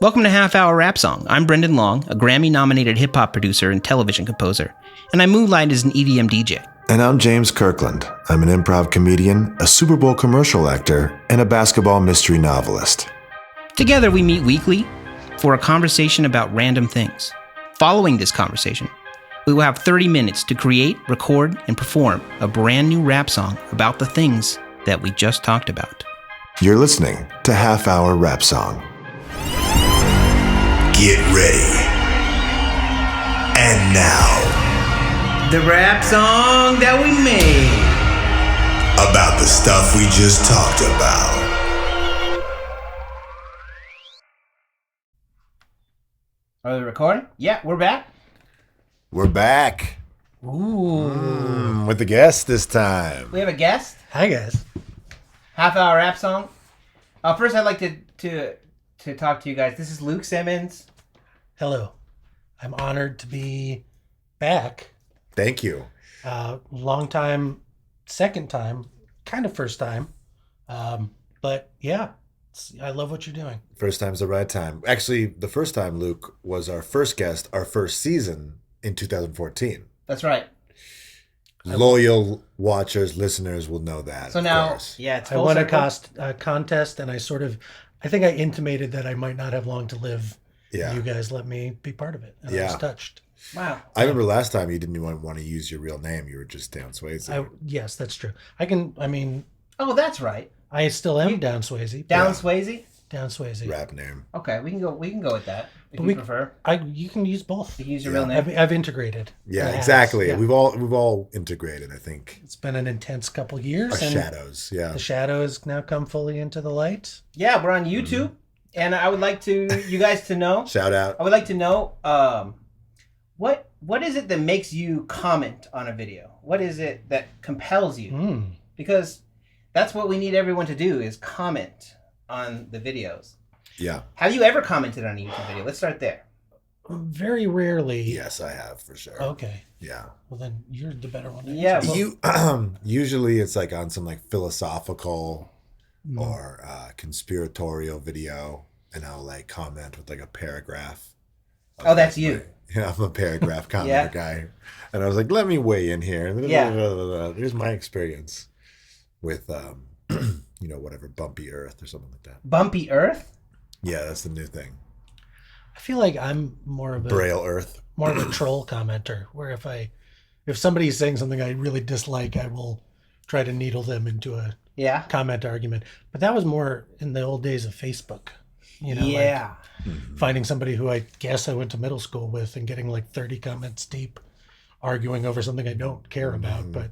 Welcome to Half Hour Rap Song. I'm Brendan Long, a Grammy-nominated hip-hop producer and television composer, and I moonlight as an EDM DJ. And I'm James Kirkland. I'm an improv comedian, a Super Bowl commercial actor, and a basketball mystery novelist. Together, we meet weekly for a conversation about random things. Following this conversation, we will have 30 minutes to create, record, and perform a brand new rap song about the things that we just talked about. You're listening to Half Hour Rap Song. Get ready. And now, the rap song that we made about the stuff we just talked about. Are they recording? Yeah, we're back. We're back. Ooh. With the guest this time. We have a guest. Hi, guys. Half Hour Rap Song. First, I'd like to talk to you guys. This is Luke Simmons. Hello. I'm honored to be back. Thank you. Long time, second time, kind of first time. But yeah, I love what you're doing. First time's the right time. Actually, the first time, Luke, was our first guest, our first season in 2014. That's right. Loyal watchers, listeners will know that. So now, course. yeah, it's I won a contest, and I think I intimated that I might not have long to live. Yeah. You guys let me be part of it, and I was touched. Wow. I remember last time you didn't even want to use your real name. You were just Dan Swayze. Yes, that's true. Oh, that's right. I still am Down Swayze. Swayze? Down Swayze. Rap name. Okay, we can go with that if you prefer. You can use both. You can use your real name. I've integrated. Yeah, exactly. Yeah. We've all integrated, I think. It's been an intense couple years. Our shadows, yeah. The shadows now come fully into the light. Yeah, we're on YouTube, and I would like you guys to know. Shout out. I would like to know what is it that makes you comment on a video? What is it that compels you? Because that's what we need everyone to do is comment on the videos. Yeah. Have you ever commented on a YouTube video? Let's start there. Very rarely. Yes, I have for sure. Okay. Yeah. Well, then you're the better one. Yeah. You usually it's like on some like philosophical or conspiratorial video, and I'll like comment with like a paragraph. Oh, that's you. Yeah, I'm a paragraph commenter guy, and I was like, let me weigh in here. Yeah. Here's my experience with whatever Bumpy Earth or something like that. Bumpy Earth? Yeah, that's the new thing. I feel like I'm more of a Braille Earth. More of a troll commenter, where if somebody's saying something I really dislike, I will try to needle them into a comment argument. But that was more in the old days of Facebook. Like finding somebody who I guess I went to middle school with and getting like 30 comments deep, arguing over something I don't care about, but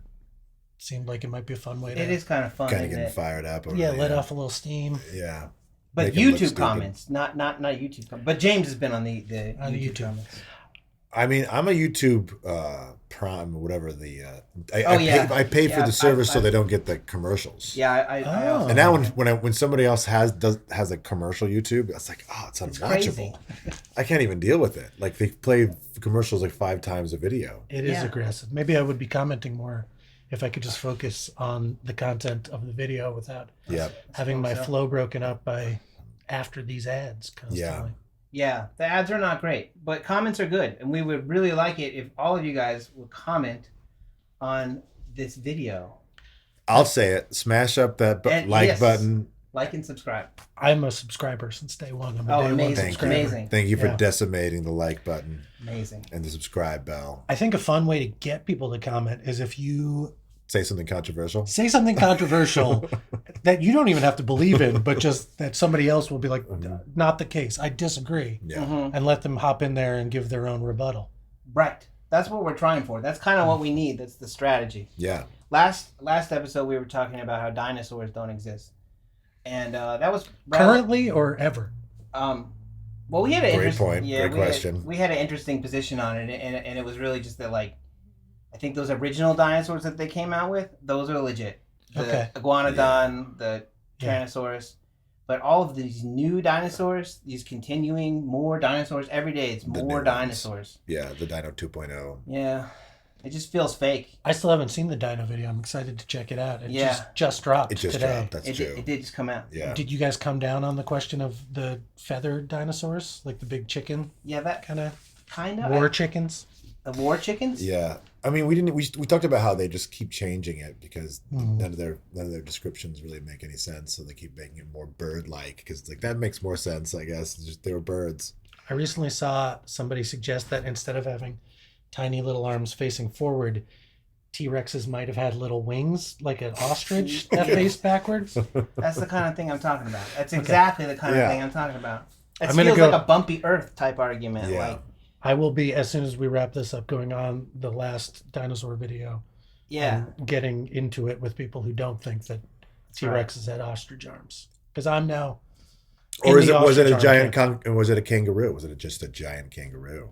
seemed like it might be a fun way to... It is kind of fun, kind of getting fired up. Let off a little steam. Yeah. But YouTube comments, not YouTube comments. But James has been on the YouTube comments. I mean, I'm a YouTube Prime or whatever I pay for the service so they don't get the commercials. Yeah, I also. And now when somebody else has a commercial YouTube, it's like, it's unwatchable. I can't even deal with it. Like they play commercials like 5 times a video. It is aggressive. Maybe I would be commenting more if I could just focus on the content of the video without having my flow broken up by after these ads constantly. Yeah, the ads are not great, but comments are good. And we would really like it if all of you guys would comment on this video. I'll say it. Smash up that button. Like and subscribe. I'm a subscriber since day one. I'm a day one subscriber. Amazing. Thank you for decimating the like button. Amazing. And the subscribe bell. I think a fun way to get people to comment is if you... Say something controversial that you don't even have to believe in, but just that somebody else will be like, not the case. I disagree. Yeah. And let them hop in there and give their own rebuttal. Right. That's what we're trying for. That's kind of what we need. That's the strategy. Yeah. Last episode, we were talking about how dinosaurs don't exist. And that was... Currently or ever? Well, we had an Great point. Great question. We had an interesting position on it, and it was really just that, like, I think those original dinosaurs that they came out with, those are legit. The iguanodon, the Tyrannosaurus. But all of these new dinosaurs, these continuing more dinosaurs every day, it's more dinosaurs. Yeah, the Dino 2.0. Yeah. It just feels fake. I still haven't seen the dino video. I'm excited to check it out. It just dropped today. Dropped. That's true. It did just come out. Yeah. Did you guys come down on the question of the feathered dinosaurs, like the big chicken? Yeah, that kind of war chickens. The war chickens. Yeah, I mean, we talked about how they just keep changing it because none of their descriptions really make any sense, so they keep making it more bird-like because like that makes more sense, I guess. Just they were birds. I recently saw somebody suggest that instead of having tiny little arms facing forward, T-Rexes might have had little wings like an ostrich that face backwards. That's the kind of thing I'm talking about. That's exactly the kind of thing I'm talking about. It feels like a bumpy earth type argument. Yeah. Like, I will be, as soon as we wrap this up, going on the last dinosaur video. Yeah. Getting into it with people who don't think that T-Rexes had ostrich arms. Because I'm now. Or was it a giant was it a kangaroo? Was it just a giant kangaroo?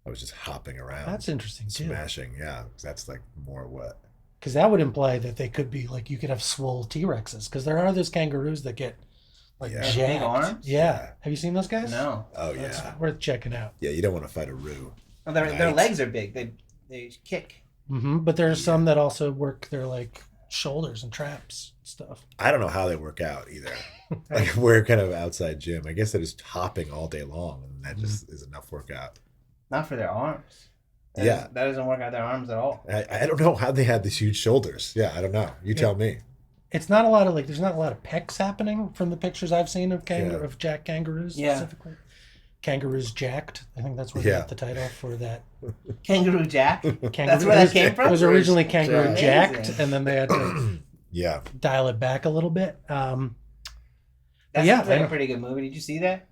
I was just hopping around. That's interesting too. Smashing, yeah. That's like more what? Because that would imply that they could be like, you could have swole T-Rexes. Because there are those kangaroos that get like jacked. Big arms? Yeah. Have you seen those guys? No. Oh That's yeah. worth checking out. Yeah, you don't want to fight a roo. Well, their legs are big. They kick. Mm-hmm. But there's some that also work their like shoulders and traps and stuff. I don't know how they work out either. Like we're kind of outside gym. I guess they're just hopping all day long, and that just is enough workout. Not for their arms. That doesn't work out their arms at all. I don't know how they had these huge shoulders. Yeah, I don't know. You tell me. It's not a lot of like. There's not a lot of pecs happening from the pictures I've seen of of jack kangaroos specifically. Kangaroos jacked. I think that's where they got the title for that. Kangaroo Jack. That's where that came from. It was originally Kangaroo Jacked, and then they had to dial it back a little bit. That's like a pretty good movie. Did you see that?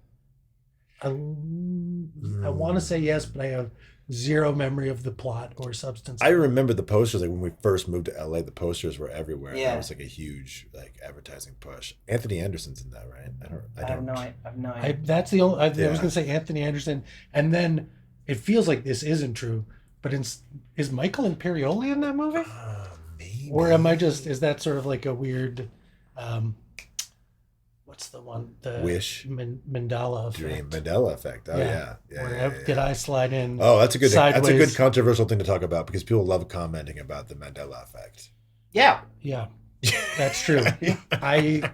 I want to say yes, but I have zero memory of the plot or substance. I remember the posters. Like when we first moved to LA, the posters were everywhere. Yeah, that was like a huge like advertising push. Anthony Anderson's in that, right? I have no idea. That's the only. I was going to say Anthony Anderson, and then it feels like this isn't true. But is Michael Imperioli in that movie? Maybe. Or am I just? Is that sort of like a weird? What's the one? The Wish. Mandela effect. Dream. Mandela effect. Oh yeah. Did I slide in? Oh, that's a good. Sideways? That's a good controversial thing to talk about because people love commenting about the Mandela effect. Yeah. Yeah, that's true. I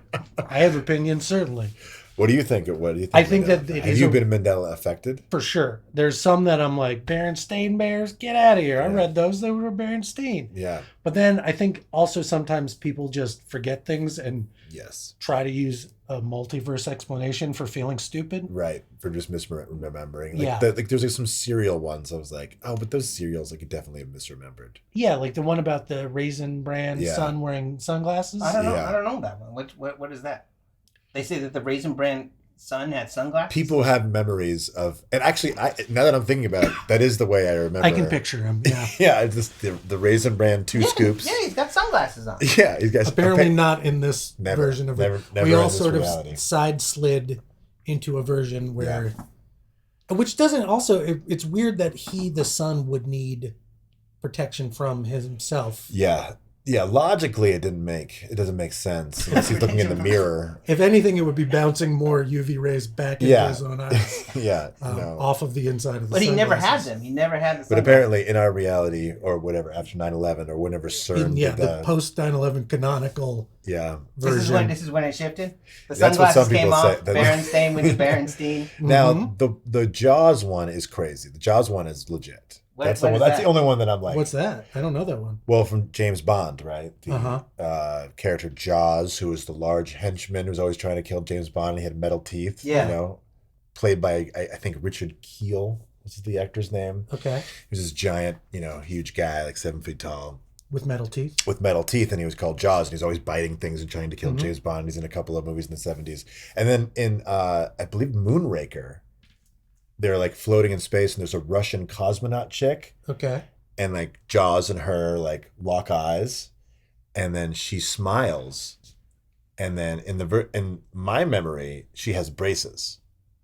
have opinions certainly. What do you think? What do you think? I think that have you been Mandela affected? For sure. There's some that I'm like, Berenstain Bears, get out of here. I read those. They were Berenstain. Yeah. But then I think also sometimes people just forget things and try to use a multiverse explanation for feeling stupid. Right. For just misremembering. Like, there's like some cereal ones. I was like, oh, but those cereals like you definitely have misremembered. Yeah, like the one about the Raisin Bran son wearing sunglasses. I don't know. I don't know that one. What is that? They say that the Raisin Bran son had sunglasses. People have memories of, and actually, now that I'm thinking about it, that is the way I remember. I can picture him. Yeah, yeah. It's just the Raisin Bran 2 scoops. Yeah, he's got sunglasses on. Yeah, he's got. Apparently not in this version of it. Never we all sort of side slid into a version where, which doesn't also. It's weird that the son would need protection from himself. Yeah. Yeah, logically it doesn't make sense unless he's looking in the mirror. If anything, it would be bouncing more UV rays back into his own eyes. Off of the inside of the But he never had them. He never had the But apparently in our reality or whatever, after 9/11 or whenever CERN did the post 9/11 canonical version. This is when it shifted? The sunglasses came off, Berenstain was Berenstain. Now, the Jaws one is crazy. The Jaws one is legit. That's the only one that I'm like. What's that? I don't know that one. Well, from James Bond, right? The character Jaws, who was the large henchman who was always trying to kill James Bond, and he had metal teeth. Yeah. You know, played by I think Richard Kiel. What's the actor's name? Okay. He was this giant, huge guy, like 7 feet tall. With metal teeth? With metal teeth, and he was called Jaws, and he's always biting things and trying to kill James Bond. He's in a couple of movies in the 70s. And then in, I believe, Moonraker, they're like floating in space, and there's a Russian cosmonaut chick. Okay. And like Jaws and her like lock eyes, and then she smiles, and then in my memory, she has braces.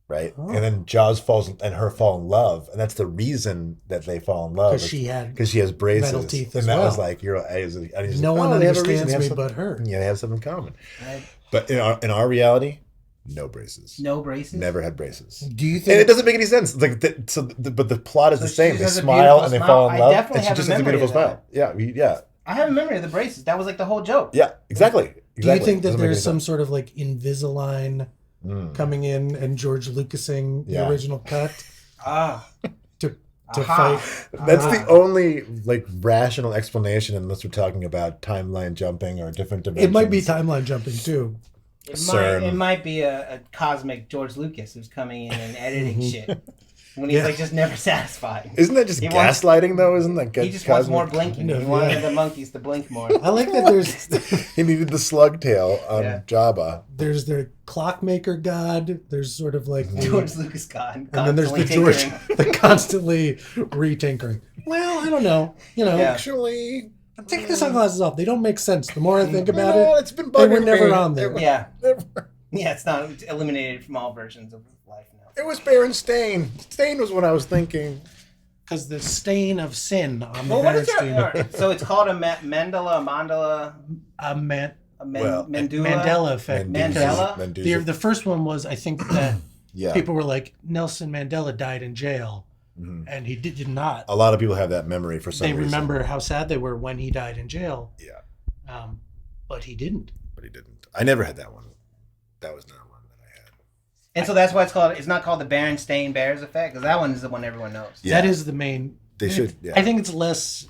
Right, and then Jaws falls and her fall in love, and that's the reason that they fall in love because she has braces, metal teeth, and that was like no one understands me but her. Yeah, they have something in common. Right. But in our reality, No braces. No braces? Never had braces. Do you And think it doesn't make any sense. Like, but the plot is So the she same. just They has a smile beautiful and they smile. fall in I love. definitely And she have just a has a memory beautiful of that. smile. Yeah. I have a memory of the braces. That was like the whole joke. Yeah, exactly. do you think that Doesn't make any there's some sense. sort of like Invisalign coming in and George Lucasing the Yeah. original cut Ah. to Aha. fight? That's the only like rational explanation, unless we're talking about timeline jumping or different dimensions. It might be timeline jumping too. It might be a cosmic George Lucas who's coming in and editing shit. When he's like just never satisfied. Isn't that just gaslighting though? Isn't that He just wants cosmic? more blinking. He wanted the monkeys to blink more. I like that He needed the slug tail on Jabba. there's the clockmaker god. There's sort of like George Lucas God. and then there's the George, the constantly retinkering. Well, I don't know. Actually, Take the sunglasses off. They don't make sense. The more I think about it's been they bugging were never me. on there. Yeah. Yeah, it's not eliminated from all versions of life now. It was Baron Stain. Stain was what I was thinking. Because the stain of sin on the Well, what is Berenstein. so it's called a Mandela, Mandula? Mandela effect. Mandela? The first one was, I think, that Yeah. people were like, Nelson Mandela died in jail. And he did not. A lot of people have that memory for some They reason. remember how sad they were when he died in jail. Yeah. But he didn't. But he didn't. I never had that one. That was not one that I had. And so that's why it's not called the Berenstain Bears effect, because that one is the one everyone knows. Yeah. That is the main. They should. Yeah. I think it's less.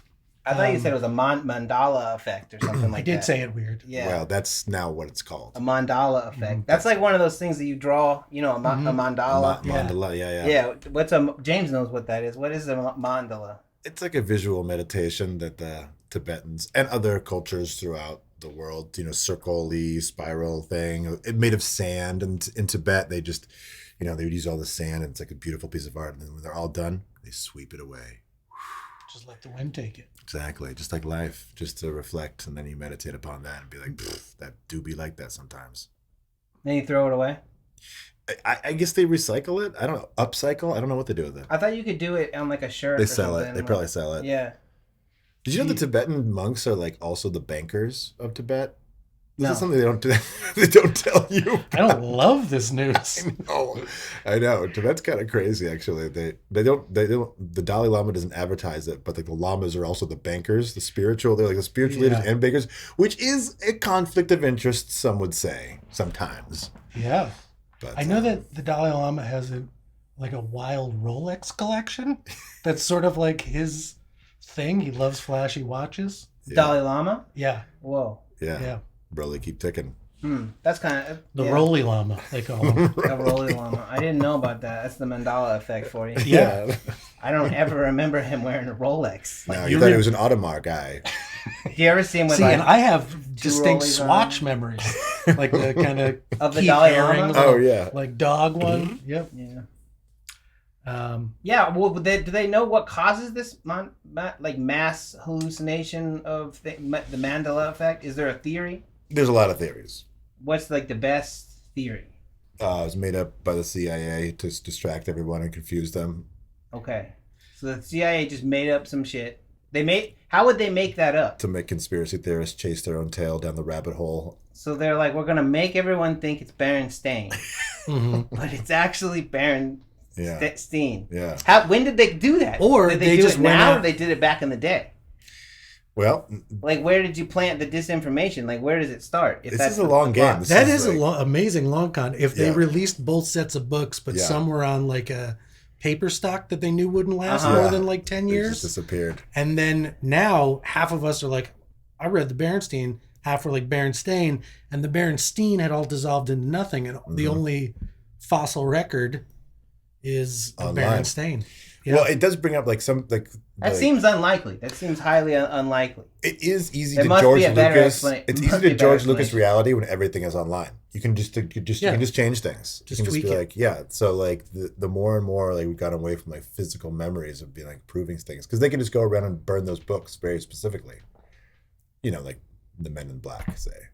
I thought you said it was a mandala effect or something like that. I did say it weird. Yeah. Well, that's now what it's called. A mandala effect. That's like one of those things that you draw, a mandala. Mandala, yeah. Yeah. James knows what that is. What is a mandala? It's like a visual meditation that the Tibetans and other cultures throughout the world, circle-y spiral thing. It made of sand, and in Tibet they just, they would use all the sand, and it's like a beautiful piece of art. And then when they're all done, they sweep it away. Just let the wind take it. Exactly, just like life, just to reflect, and then you meditate upon that and be like, that do be like that sometimes. Then you throw it away? I guess they recycle it. I don't know, upcycle. I don't know what they do with it. I thought you could do it on like a shirt. They sell it. They probably sell it. Yeah. Did you know the Tibetan monks are like also the bankers of Tibet? This No. is something they don't do. They don't tell you. I don't love this news. I know. Tibet's kind of crazy, actually. They don't. The Dalai Lama doesn't advertise it, but like the lamas are also the bankers, the spiritual. They're like the spiritual leaders and bankers, which is a conflict of interest. Some would say sometimes. Yeah. But I know that the Dalai Lama has a wild Rolex collection. That's sort of like his thing. He loves flashy watches. Dalai Lama? Yeah. Whoa. Yeah. Bro, they keep ticking. That's kind of The Roly Lama, they call him. a Rolly Lama. I didn't know about that. That's the Mandela effect for you. Yeah. I don't ever remember him wearing a Rolex. No, you thought he was an Audemars guy. Do you ever see him with and I have distinct Rollies swatch on. memories. Like the kind Of the Keith Dalai Haring Lama? little, Oh, yeah. like dog one. Yep. Yeah. Yeah. Well, do they know what causes this mass hallucination of the Mandela effect? Is there a theory? There's a lot of theories. What's like the best theory? It was made up by the CIA to distract everyone and confuse them. Okay. So the CIA just made up some shit. How would they make that up? To make conspiracy theorists chase their own tail down the rabbit hole. So they're like, we're gonna make everyone think it's Berenstain, but it's actually Berenstain. Yeah. When did they do that? Or did they do just it went now, out- or they did it back in the day? Well, Like, where did you plant the disinformation? Like, where does it start? If this that's is a long the plot? game. This That is is like- amazing long con. If they Yeah. released both sets of books, but Yeah. some were on like a paper stock that they knew wouldn't last Uh-huh. more Yeah. than like 10 They years. just disappeared. And then now half of us are like, I read the Berenstain, half were like Berenstain, and the Berenstein had all dissolved into nothing. And the only fossil record is of Online. Berenstain. Yeah. Well, it does bring up like some like. That seems unlikely. That seems highly unlikely. It is easy There to must George be a better Lucas. explanation. It's Must easy be to a better George Lucas explanation. reality when everything is online. You can just you can just change things. Just you can tweak just be it. like, yeah. So like the more and more like we've gotten away from like physical memories of being like proving things because they can just go around and burn those books very specifically. Like the Men in Black say.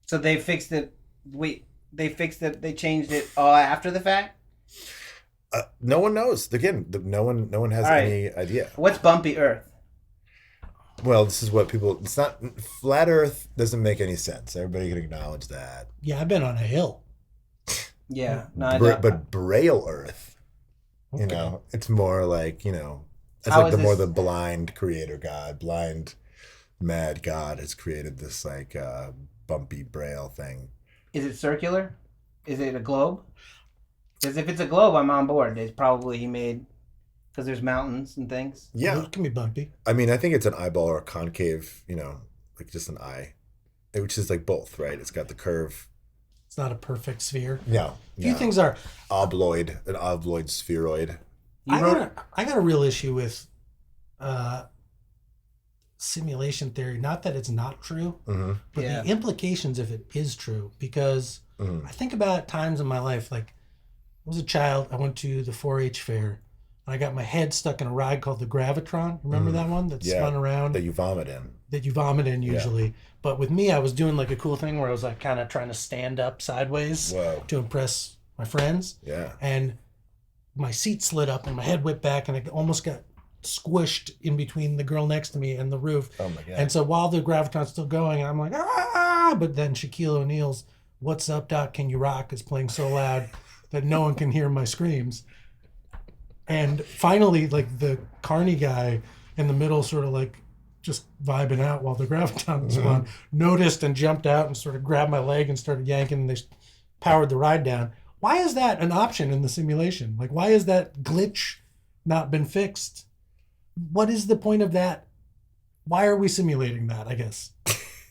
So they fixed it. They fixed it. They changed it after the fact. No one knows. Again, no one has All right. any idea. What's bumpy Earth? Well, this is what people. It's not flat Earth doesn't make any sense. Everybody can acknowledge that. Yeah, I've been on a hill. Yeah. No, But Braille Earth, Okay. you know, it's more like, you know, it's How like is more this- the blind creator god, blind mad god has created this like bumpy Braille thing. Is it circular? Is it a globe? Because if it's a globe, I'm on board. It's probably he made because there's mountains and things. Yeah. It can be bumpy. I mean, I think it's an eyeball or a concave, you know, like just an eye, which is like both, right? It's got the curve. It's not a perfect sphere. No. Few things are. Obloid, an obloid spheroid. I got a real issue with simulation theory. Not that it's not true, Mm-hmm. but Yeah. the implications if it is true. Because I think about times in my life, like I was a child, I went to the 4-H fair, and I got my head stuck in a ride called the Gravitron. Remember that one that spun around? That you vomit in. That you vomit in usually. But with me, I was doing like a cool thing where I was like kind of trying to stand up sideways to impress my friends. Yeah. And my seat slid up and my head whipped back and it almost got squished in between the girl next to me and the roof. Oh my God. And so while the Gravitron's still going, I'm like, ah! But then Shaquille O'Neal's "What's Up, Doc? Can You Rock?" is playing so loud that no one can hear my screams. And finally, like the carny guy in the middle, sort of like just vibing out while the Graviton was on, noticed and jumped out and sort of grabbed my leg and started yanking, and they powered the ride down. Why is that an option in the simulation? Like, why is that glitch not been fixed? What is the point of that? Why are we simulating that, I guess?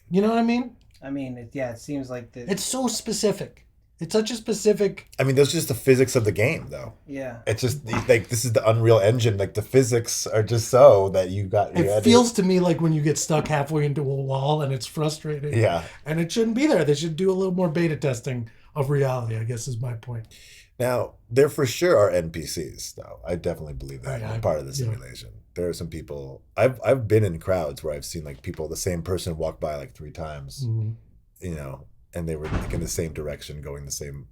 You know what I mean? I mean, it seems like It's so specific. It's such a specific... I mean, those are just the physics of the game, though. Yeah. It's just like this is the Unreal Engine. Like the physics are just so that you got. It feels to me like when you get stuck halfway into a wall and it's frustrating. Yeah. And it shouldn't be there. They should do a little more beta testing of reality, I guess is my point. Now, there for sure are NPCs, though. I definitely believe that Yeah, part of the simulation. There are some people. I've been in crowds where I've seen like people, the same person walk by like 3 times, you know, and they were like in the same direction, going the same.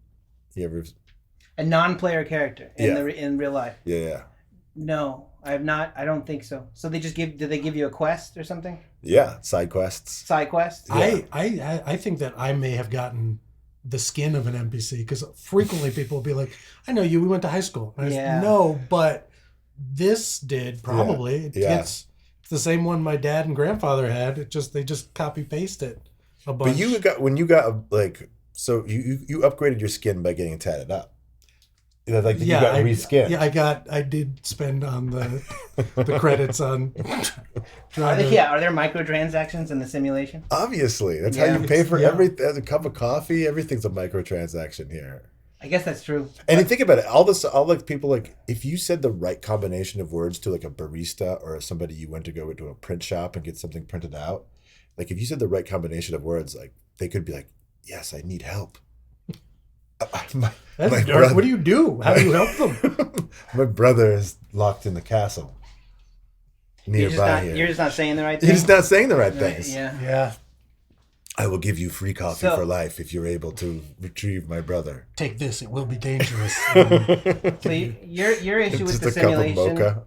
You ever? A non-player character in real life. Yeah. No, I have not. I don't think so. So they just did they give you a quest or something? Yeah, side quests. Side quest? Yeah. I think that I may have gotten the skin of an NPC because frequently people will be like, I know you, we went to high school. And I said, no, but this did probably. It's the same one my dad and grandfather had. They just copy paste it a bunch. But you got like, so you upgraded your skin by getting tatted up. You know, like you got reskinned. Yeah, I did spend on the credits on. Are there microtransactions in the simulation? Obviously, that's how you pay for everything. A cup of coffee, everything's a microtransaction here. I guess that's true. And you think about it, all like people, like if you said the right combination of words to like a barista or somebody you went to go into a print shop and get something printed out, like if you said the right combination of words, like they could be like, yes, I need help. That's dark. What do you do? How do you help them? My brother is locked in the castle nearby here. You're just not saying the right thing? You're just not saying the right things. Yeah. I will give you free coffee for life if you're able to retrieve my brother. Take this. It will be dangerous. So your issue with the Just a cup of simulation... mocha.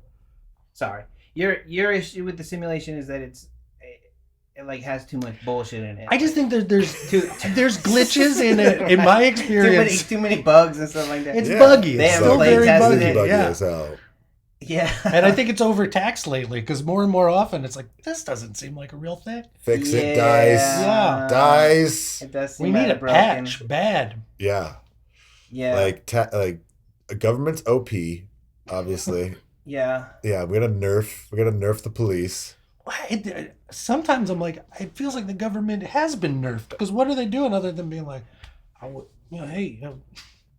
Sorry. Your issue with the simulation is that it like has too much bullshit in it. I just think that there's glitches in it. In my experience, too many bugs and stuff like that. It's buggy. They It's have still play very tested buggy. it. As hell. Yeah. And I think it's overtaxed lately because more and more often it's like this doesn't seem like a real thing. Fix it, dice. Yeah. Dice. It does seem We need a broken. patch, bad. Yeah. Yeah. Like a government's OP, obviously. Yeah. Yeah, we're gonna nerf the police. Sometimes I'm like, it feels like the government has been nerfed because what are they doing other than being like, hey,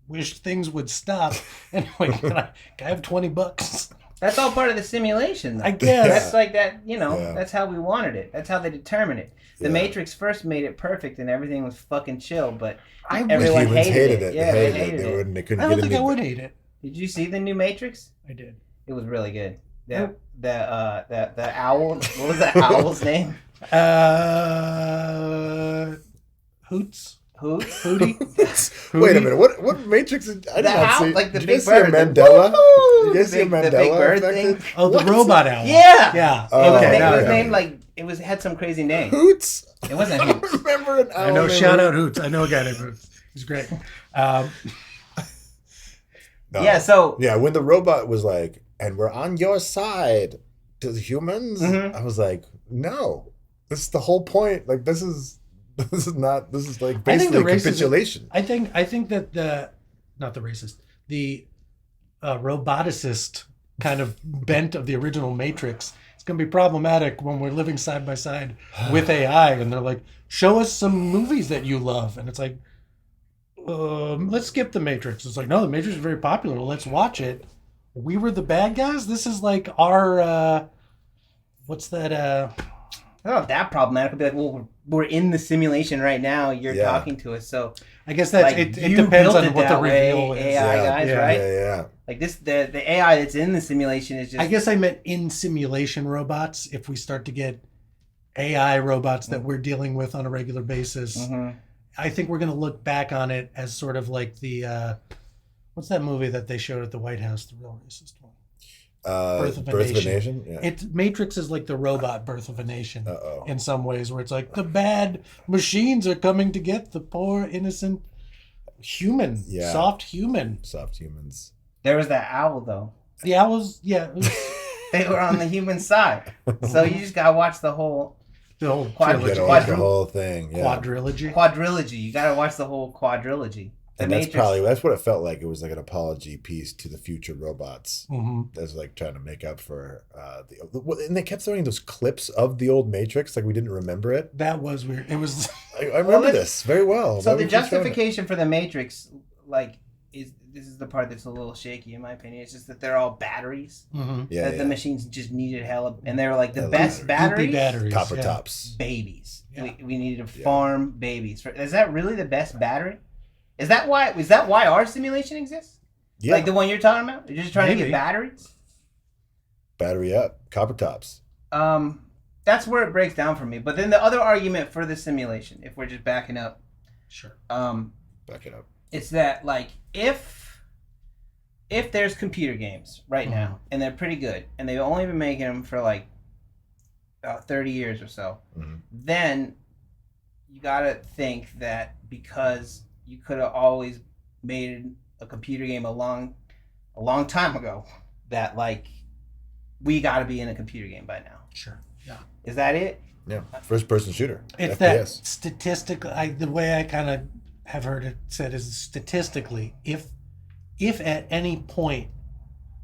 wish things would stop. Anyway, can I have $20? That's all part of the simulation, though. I guess. That's like that, that's how we wanted it. That's how they determined it. The Matrix first made it perfect and everything was fucking chill, but everyone humans hated it. Yeah, they hated it. They couldn't I don't get think any- I would hate it. Did you see the new Matrix? I did. It was really good. The owl, what was that owl's name? Hoots? Hootie? Wait a minute. What Matrix? I did not owl, see. like the did big you see a bird. Mandela? Woohoo! You guys see a The big Mandela bird effect? thing? Oh, the robot owl. Yeah. Yeah. Oh, Okay. It was okay. named like it had some crazy name. Hoots. It wasn't I don't Hoots. remember an owl. I know. named Shout out Hoots. I know a guy named Hoots. He's great. No. Yeah, so yeah, when the robot was like, "And we're on your side to the humans," I was like, "No, this is the whole point. Like, this is like basically a capitulation." I think that not the racist, the roboticist kind of bent of the original Matrix. It's going to be problematic when we're living side by side with AI, and they're like, "Show us some movies that you love," and it's like, let's skip the Matrix. It's like, no, the Matrix is very popular. Let's watch it. We were the bad guys. This is like our what's that? I don't know if that problematic. It'd be like, well, we're in the simulation right now. You're talking to us, so I guess that like, it depends on what the reveal is. AI guys, right? Yeah. Like this, the AI that's in the simulation is just. I guess I meant in simulation robots. If we start to get AI robots that we're dealing with on a regular basis, I think we're going to look back on it as sort of like the what's that movie that they showed at the White House, the real racist one? Birth of a Nation. Yeah. Matrix is like the robot Birth of a Nation in some ways, where it's like the bad machines are coming to get the poor innocent human, soft humans. There was that owl though. The owls, they were on the human side, so you just gotta watch the whole quadrilogy. The whole thing. Yeah. Quadrilogy. You gotta watch the whole quadrilogy. And that's what it felt like. It was like an apology piece to the future robots. That's like trying to make up for and they kept throwing those clips of the old Matrix, like we didn't remember it. That was weird. It was. I remember this very well. So the justification for the Matrix, like, this is the part that's a little shaky in my opinion. It's just that they're all batteries. The machines just needed hell, and they were like the best batteries. Copper tops. Babies. Yeah. We needed to farm babies. Is that really the best battery? Is that why our simulation exists? Yeah. Like the one you're talking about? You're just trying to get batteries? Battery up. Copper tops. That's where it breaks down for me. But then the other argument for the simulation, if we're just backing up. Sure. Back it up. It's that, like, if there's computer games right now, and they're pretty good, and they've only been making them for, like, 30 years or so, then you gotta think that because you could have always made a computer game a long time ago, that, like, we got to be in a computer game by now. Sure. Yeah. Is that it? Yeah. First person shooter. It's FPS. That statistically, the way I kind of have heard it said is statistically, if at any point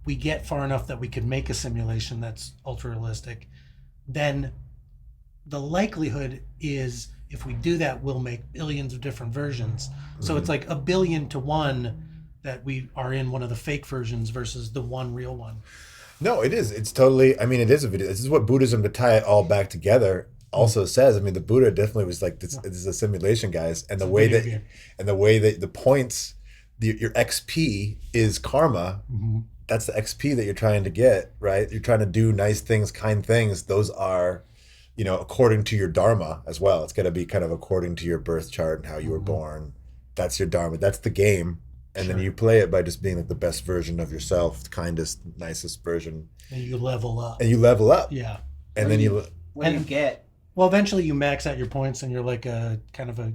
we get far enough that we could make a simulation that's ultra realistic, then the likelihood is, if we do that, we'll make billions of different versions. So it's like 1 billion to 1 that we are in one of the fake versions versus the one real one. No, it is. It's totally, I mean, it is a video. This is what Buddhism, to tie it all back together, also says. I mean, the Buddha definitely was like, this is a simulation, guys. And the way that the points, your XP is karma. That's the XP that you're trying to get, right? You're trying to do nice things, kind things. Those are, according to your dharma as well. It's got to be kind of according to your birth chart and how you were born. That's your dharma. That's the game. And then you play it by just being like the best version of yourself, the kindest, nicest version. And you level up. Yeah. And then what do you get? Well, eventually you max out your points and you're like a kind of a...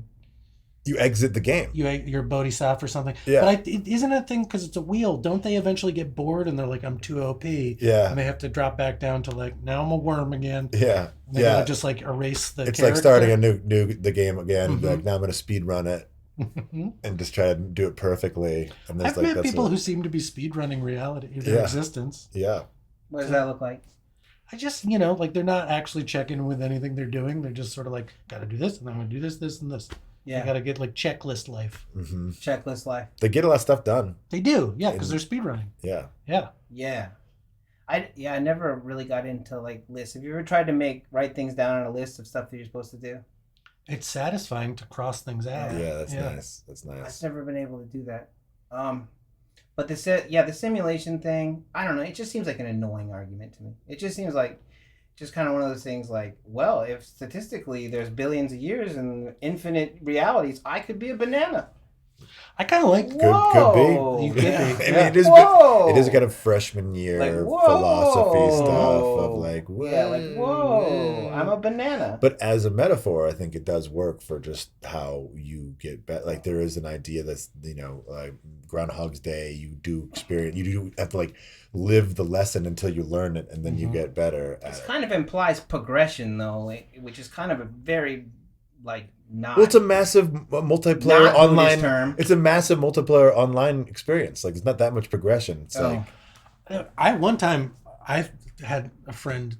You exit the game. You're Bodhisattva or something. Yeah. But isn't that thing, because it's a wheel, don't they eventually get bored and they're like, I'm too OP? Yeah. And they have to drop back down to like, now I'm a worm again. Yeah. And they gotta just like erase the It's character. like starting the game again. Like, now I'm going to speed run it and just try to do it perfectly. And I've met people who seem to be speed running reality, their existence. Yeah. What does that look like? I just, like they're not actually checking with anything they're doing. They're just sort of like, gotta do this, and I'm gonna do this, this, and this. Yeah. They gotta get like checklist life. Checklist life. They get a lot of stuff done. They do, yeah, because they're speed running. Yeah. Yeah. I never really got into like lists. Have you ever tried to write things down on a list of stuff that you're supposed to do? It's satisfying to cross things out. Yeah, that's nice. That's nice. I've never been able to do that. But the simulation thing, I don't know. It just seems like an annoying argument to me. It just seems like just kind of one of those things like, well, if statistically there's billions of years and infinite realities, I could be a banana. I kind of like Could be. You could be. I mean, Yeah. it is good. It is kind of freshman year philosophy stuff of like, whoa. Yeah, like, whoa, I'm a banana. But as a metaphor, I think it does work for just how you get better. Like there is an idea that's, like Groundhog's Day, you do have to like live the lesson until you learn it and then you get better at it. It kind of implies progression though, which is kind of a very like not. Well, it's a massive multiplayer online term. It's a massive multiplayer online experience. Like it's not that much progression. It's like One time I had a friend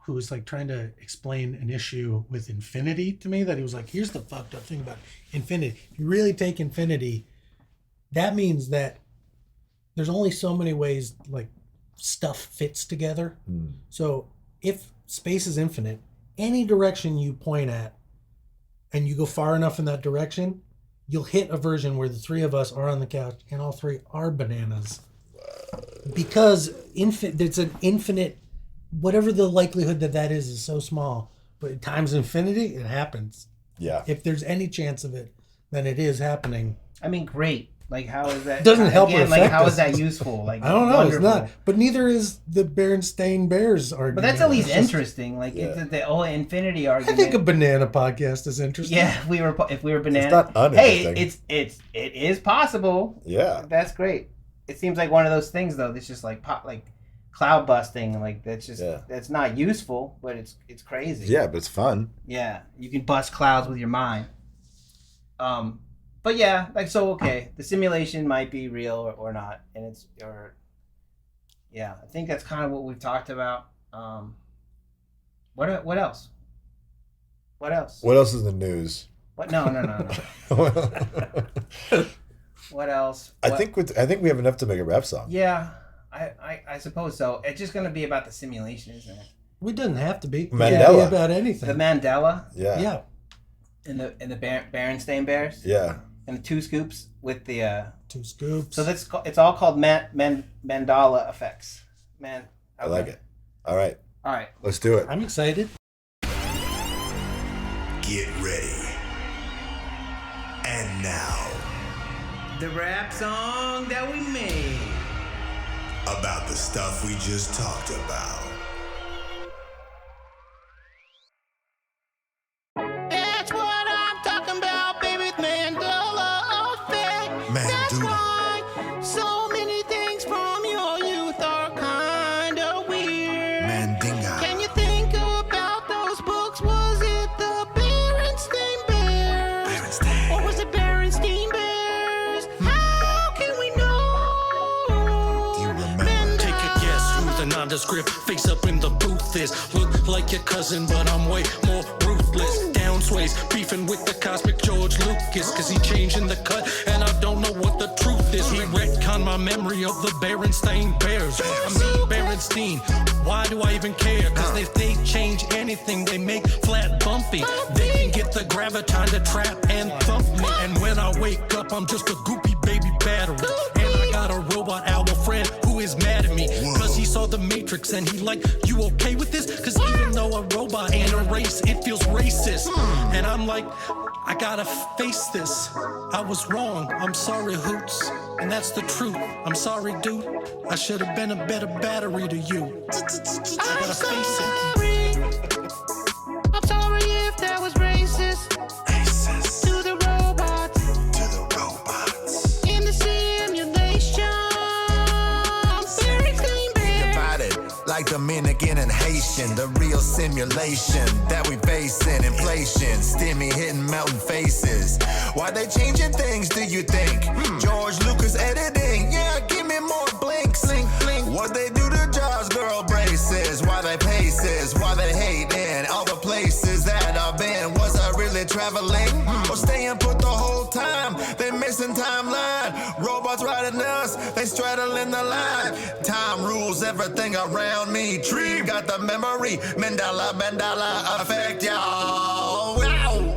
who was like trying to explain an issue with infinity to me, that he was like, here's the fucked up thing about infinity. If you really take infinity, that means that there's only so many ways like stuff fits together. So if space is infinite, any direction you point at and you go far enough in that direction, you'll hit a version where the three of us are on the couch and all three are bananas. Because it's an infinite, whatever the likelihood that is so small. But times infinity, it happens. Yeah. If there's any chance of it, then it is happening. I mean, great. Like, how is that? Doesn't help or affect like, how us. is that useful? Like, I don't know. wonderful. It's not. But neither is the Berenstain Bears argument. But that's at least It's just- interesting. Like the whole infinity I argument. think a banana podcast is interesting. Yeah, if we were banana. It's not uninteresting. Hey, it is possible. Yeah. That's great. It seems like one of those things though. That's just like cloud busting. Like that's just that's not useful, but it's crazy. Yeah, but it's fun. Yeah, you can bust clouds with your mind. But yeah, like so. Okay, the simulation might be real or not, and I think that's kind of what we've talked about. What else? What else? What else is in the news? What? No. What else? I think we have enough to make a rap song. Yeah, I suppose so. It's just gonna be about the simulation, isn't it? It doesn't have to be. It Mandela. can be about anything. The Mandela. Yeah. Yeah. And the Berenstain Bears. Yeah. And the two scoops with the. Two scoops. So it's all called Mandela effects. Man. Okay. I like it. All right. Let's do it. I'm excited. Get ready. And now, The rap song that we made. about the stuff we just talked about. That's what I'm talking about, baby. Mandela effect. That's right. So many things from your youth are kinda weird. Mandinga. Can you think about those books? Was it the Berenstain Bears? Or was it Berenstain Bears? How can we know? Do you remember? Take a guess who the nondescript face up in the booth is. Look like your cousin, but I'm way more ruthless. Down sways, beefing with the cosmic George Lucas, cause he changing the cut, and I don't know what the truth is. He retconned my memory of the Berenstain Bears. I mean Berenstein, why do I even care? Cause if they change anything, they make flat bumpy. They can get the graviton to trap and thump me. And when I wake up, I'm just a goopy baby battery. And I got a robot owl friend who is mad at me, cause he saw the Matrix and he like, you okay with this? Cause even though a robot and a race, it feels racist. And I'm like, I gotta face this. I was wrong, I'm sorry, Hoots. And that's the truth, I'm sorry, dude. I should have been a better battery to you. I gotta face it. I'm sorry if that was racist. To the robots. In the simulation. Berenstain Bears. About it, like Dominican and Haitian, the real simulation that we facing. Inflation, stimmy hitting melting faces. Why they changing things, do you think? George Lucas editing, yeah, give me more blinks. What they do to Jaws, girl braces. Why they paces, why they hating. All the places that I've been, was I really traveling? Or staying put the whole time? They missing timeline. Robots riding us, they straddling the line. Time rules everything around me. Tree got the memory. Mandela effect, y'all. Wow.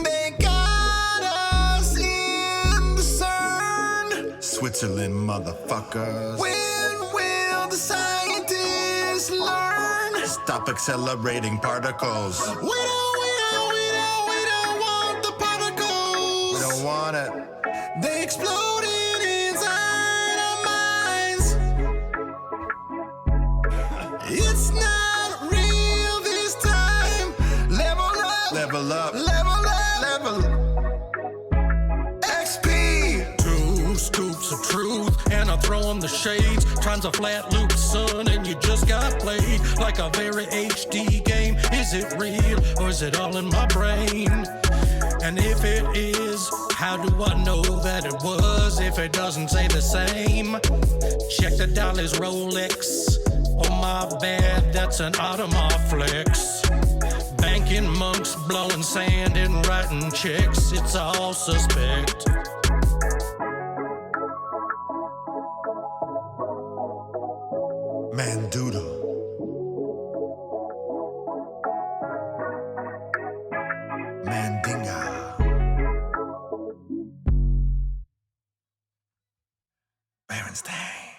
They got us in the CERN. Switzerland, motherfuckers. When will the scientists learn? Stop accelerating particles. We don't want the particles. We don't exploding inside our minds. It's not real this time. Level up, level up, level up, level up. XP. 2 scoops of truth, and I throw on the shades. Time's a flat loop, son, and you just got played like a very HD game. Is it real, or is it all in my brain? And if it is, how do I know that it was if it doesn't say the same? Check the Dolly's Rolex. Oh my bad, that's an Audemars flex. Banking monks, blowing sand and writing checks. It's all suspect. Mandoodle. Mandinga. Berenstain.